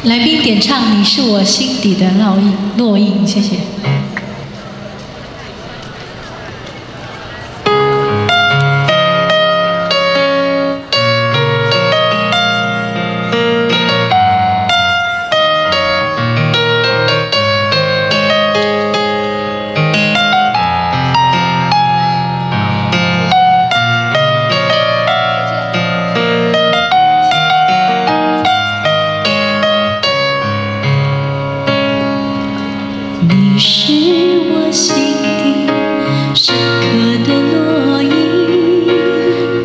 来宾点唱《你是我心底的烙印》，谢谢。你是我心底深刻的烙印，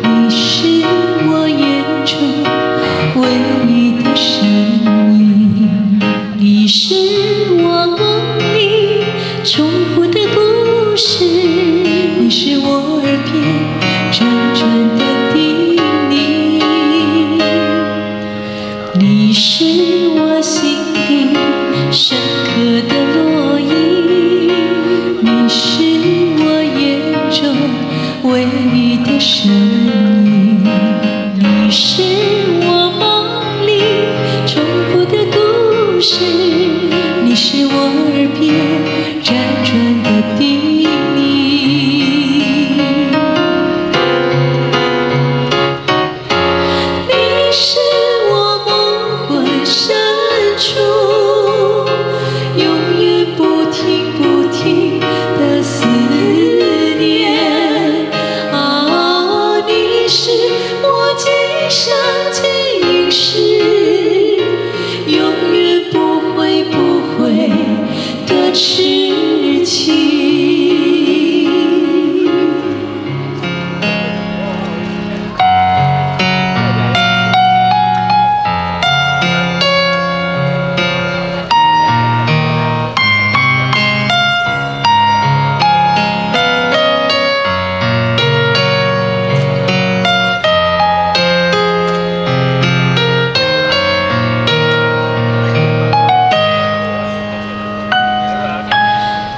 你是我眼中唯一的声音，你是我梦里重复的故事，你是我耳边辗转的叮咛，你是我心底深刻的烙印，你是我眼中唯一的声音，你是我梦里重复的故事，你是我耳边辗转的叮咛。你是我梦魂深处永远不停的思念啊，你是我今生今世永远不会的痴情。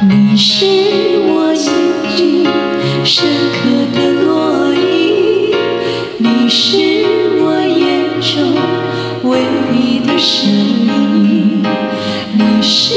你是我心底深刻的烙印，你是我眼中唯一的声音，你是